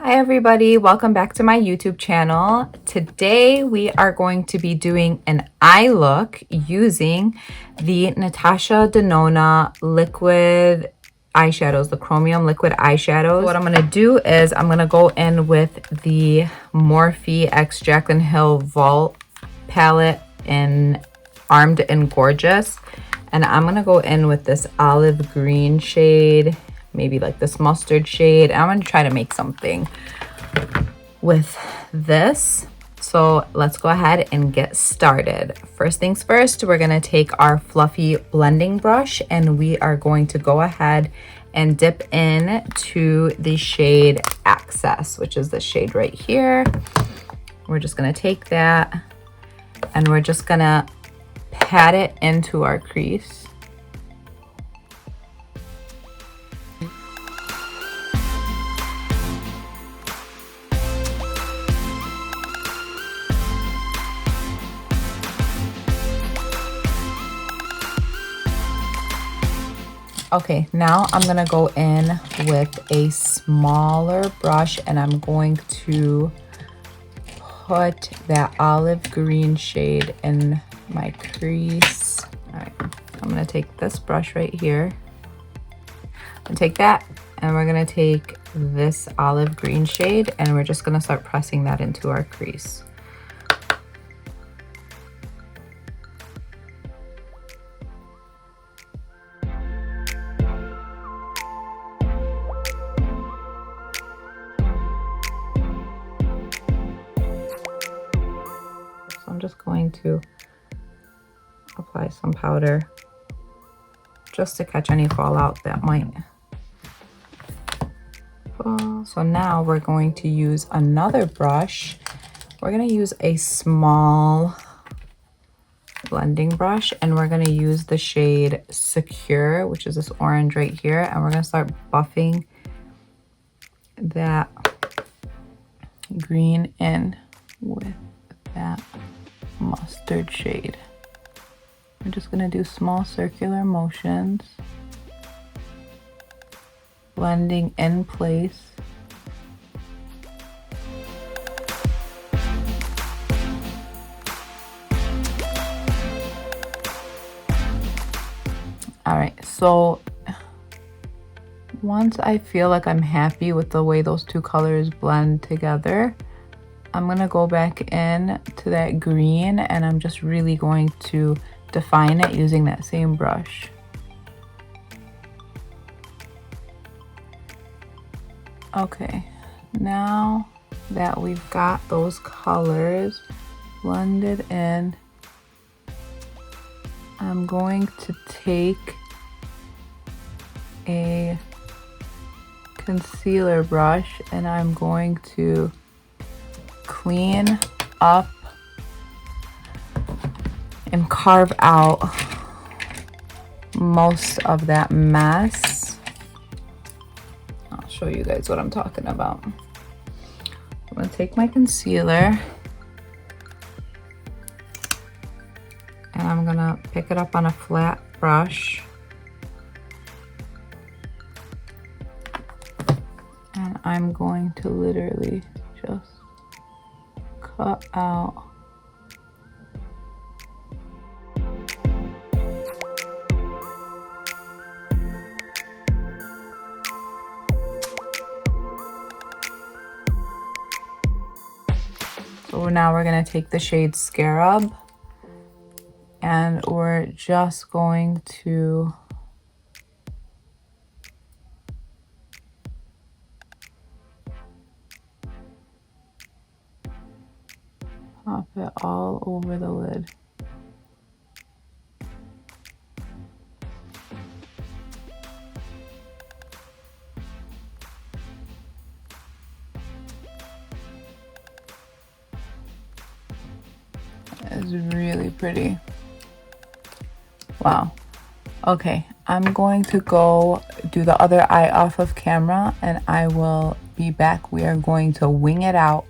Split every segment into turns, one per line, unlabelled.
Hi everybody, welcome back to my YouTube channel. Today we are going to be doing an eye look using the Natasha Denona liquid eyeshadows, the Chromium liquid eyeshadows. What I'm going to do is I'm going to go in with the Morphe x Jaclyn Hill Vault palette in Armed and Gorgeous. And I'm going to go in with this olive green shade, maybe like this mustard shade. I'm going to try to make something with this. So let's go ahead and get started. First things first, we're going to take our fluffy blending brush and we are going to go ahead and dip in to the shade Access, which is the shade right here. We're just going to take that and we're just going to pat it into our crease. Okay, now I'm gonna go in with a smaller brush and I'm going to put that olive green shade in my crease. All right, I'm gonna take this brush right here and take that, and we're gonna take this olive green shade and we're just gonna start pressing that into our crease. I'm just going to apply some powder just to catch any fallout that might fall. So now we're going to use another brush. We're going to use a small blending brush and we're going to use the shade Secure, which is this orange right here, and we're going to start buffing that green in with that mustard shade. We're just going to do small circular motions, blending in place. All right, so once I feel like I'm happy with the way those two colors blend together, I'm gonna go back in to that green and I'm just really going to define it using that same brush. Okay, now that we've got those colors blended in, I'm going to take a concealer brush and I'm going to clean up and carve out most of that mess. I'll show you guys what I'm talking about. I'm gonna take my concealer and I'm gonna pick it up on a flat brush and I'm going to literally just cut out so now we're going to take the shade Scarab and we're just going to pop it all over the lid. It's really pretty. Wow. Okay, I'm going to go do the other eye off of camera and I will be back. We are going to wing it out.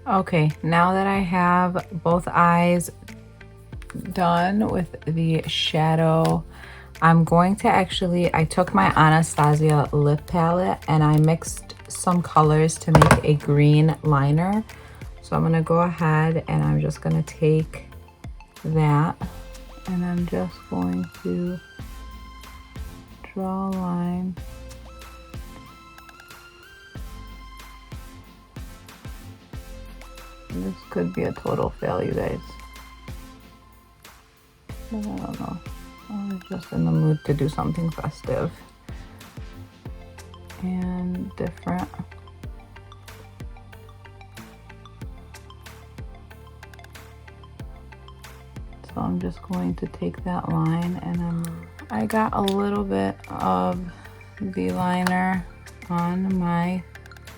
Okay, now that I have both eyes done with the shadow, I'm going to actually, I took my Anastasia lip palette and I mixed some colors to make a green liner. So I'm gonna go ahead and I'm just gonna take that and I'm just going to draw a line. This could be a total fail, you guys. But I don't know. I was just in the mood to do something festive and different. So I'm just going to take that line and I got a little bit of the liner on my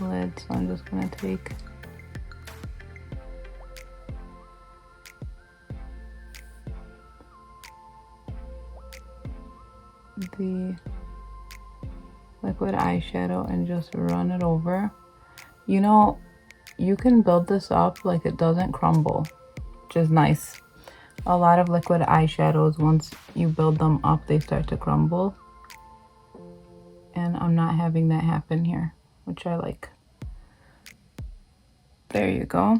lid, so I'm just gonna take the liquid eyeshadow and just run it over. You know, you can build this up like it doesn't crumble, which is nice. A lot of liquid eyeshadows, once you build them up, they start to crumble. And I'm not having that happen here, which I like. There you go.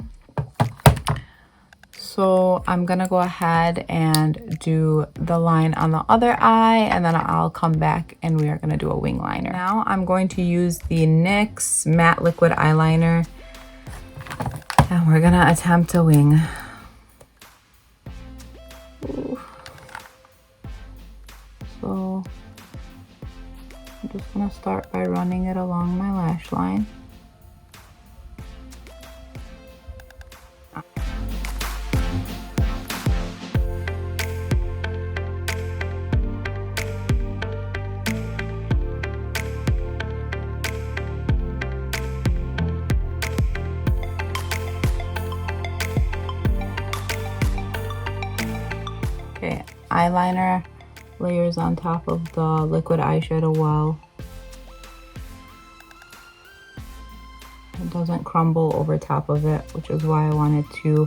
So I'm gonna go ahead and do the line on the other eye, and then I'll come back and we are gonna do a wing liner. Now I'm going to use the NYX matte liquid eyeliner and we're gonna attempt a wing. Ooh. So I'm just gonna start by running it along my lash line. Okay, eyeliner layers on top of the liquid eyeshadow well. It doesn't crumble over top of it, which is why I wanted to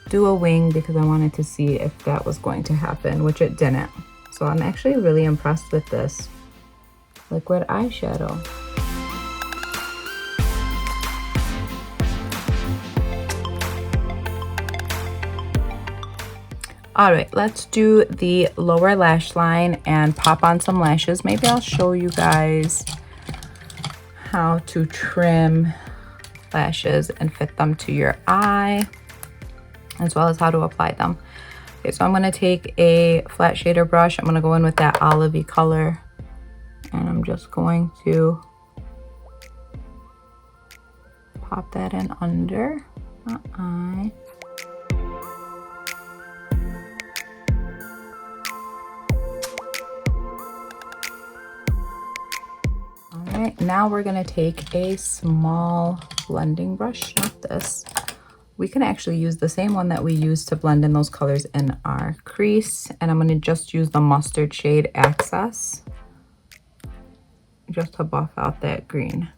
do a wing, because I wanted to see if that was going to happen, which it didn't. So I'm actually really impressed with this liquid eyeshadow. All right, let's do the lower lash line and pop on some lashes. Maybe I'll show you guys how to trim lashes and fit them to your eye, as well as how to apply them. Okay, so I'm gonna take a flat shader brush. I'm gonna go in with that olivey color, and I'm just going to pop that in under my eye. Alright, now we're gonna take a small blending brush, not this. We can actually use the same one that we used to blend in those colors in our crease, and I'm gonna just use the mustard shade Access just to buff out that green.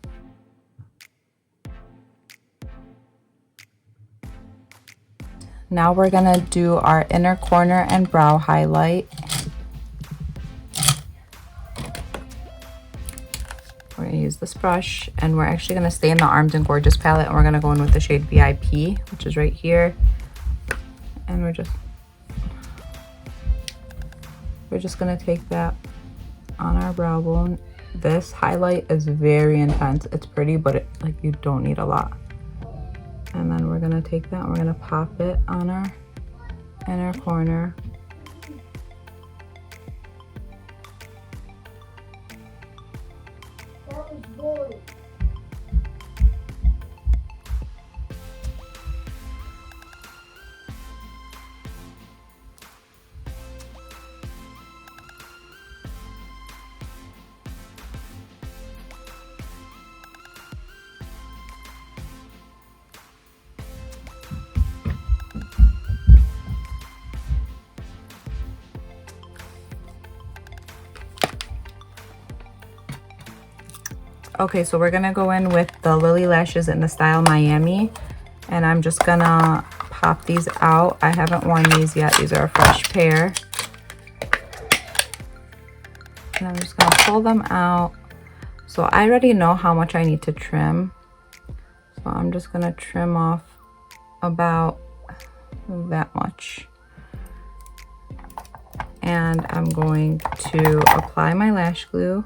Now we're gonna do our inner corner and brow highlight. We're gonna use this brush, and we're actually gonna stay in the Armed and Gorgeous palette, and we're gonna go in with the shade VIP, which is right here. And we're just gonna take that on our brow bone. This highlight is very intense. It's pretty, but like you don't need a lot. And then we're gonna take that and we're gonna pop it on our inner corner. Okay, so we're gonna go in with the Lily Lashes in the style Miami, and I'm just gonna pop these out. I haven't worn these yet. These are a fresh pair. And I'm just gonna pull them out. So I already know how much I need to trim. So I'm just gonna trim off about that much. And I'm going to apply my lash glue.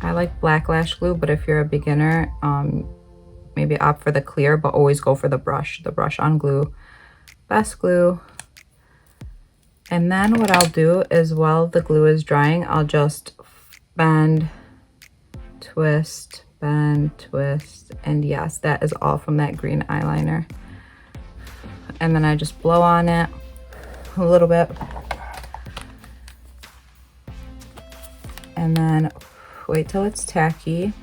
I like black lash glue, but if you're a beginner, maybe opt for the clear, but always go for the brush on glue, best glue. And then what I'll do is while the glue is drying, I'll just bend, twist, bend, twist, and yes, that is all from that green eyeliner. And then I just blow on it a little bit. And then wait till it's tacky.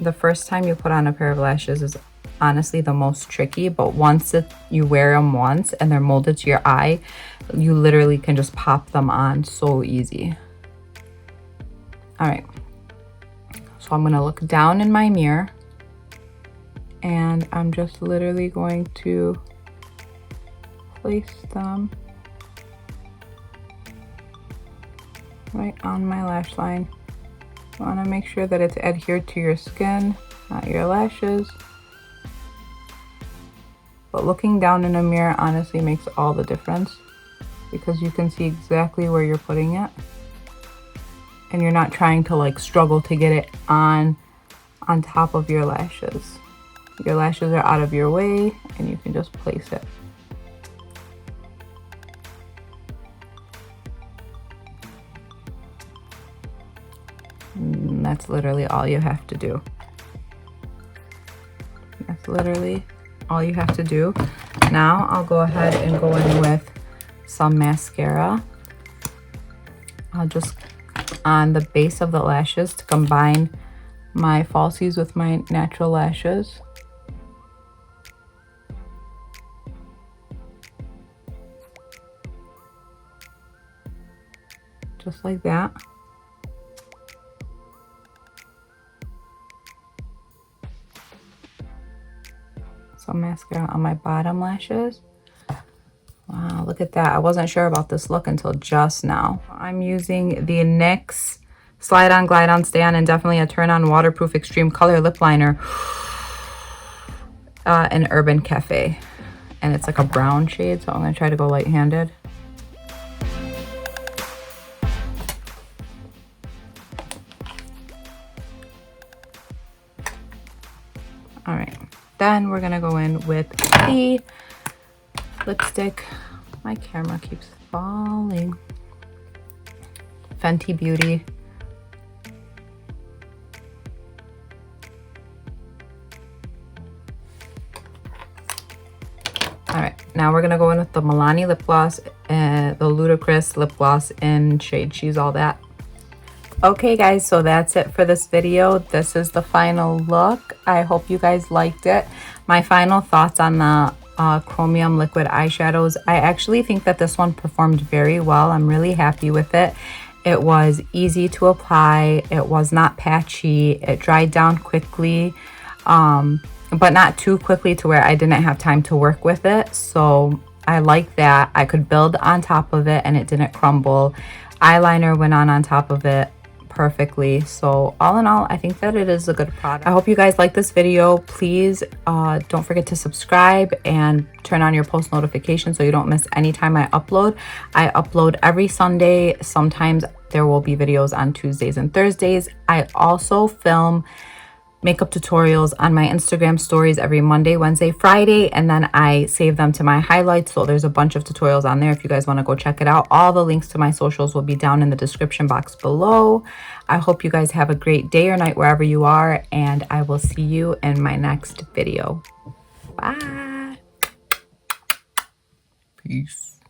The first time you put on a pair of lashes is honestly the most tricky, but once you wear them once and they're molded to your eye, you literally can just pop them on so easy. All right, so I'm gonna look down in my mirror and I'm just literally going to place them right on my lash line. You want to make sure that it's adhered to your skin, not your lashes. But looking down in a mirror honestly makes all the difference because you can see exactly where you're putting it. And you're not trying to like struggle to get it on top of your lashes. Your lashes are out of your way and you can just place it. And that's literally all you have to do. That's literally all you have to do. Now I'll go ahead and go in with some mascara. I'll just on the base of the lashes to combine my falsies with my natural lashes. Just like that. Some mascara on my bottom lashes. Wow, look at that. I wasn't sure about this look until just now. I'm using the NYX Slide On, Glide On, Stay On, and definitely a Turn On Waterproof Extreme Color Lip Liner in Urban Cafe. And it's like a brown shade, so I'm gonna try to go light-handed. All right, then we're gonna go in with the lipstick. My camera keeps falling. Fenty Beauty. All right, now we're gonna go in with the Milani lip gloss and the Ludicrous lip gloss in shade She's All That. Okay guys, so that's it for this video. This is the final look. I hope you guys liked it. My final thoughts on the Chromium liquid eyeshadows. I actually think that this one performed very well. I'm really happy with it. It was easy to apply. It was not patchy. It dried down quickly, but not too quickly to where I didn't have time to work with it. So I like that. I could build on top of it and it didn't crumble. Eyeliner went on top of it perfectly. So all in all, I think that it is a good product. I hope you guys like this video. Please don't forget to subscribe and turn on your post notifications so you don't miss any time I upload. I upload every Sunday. Sometimes there will be videos on Tuesdays and Thursdays. I also film makeup tutorials on my Instagram stories every Monday, Wednesday, Friday, and then I save them to my highlights. So there's a bunch of tutorials on there if you guys want to go check it out. All the links to my socials will be down in the description box below. I hope you guys have a great day or night wherever you are, and I will see you in my next video. Bye. Peace.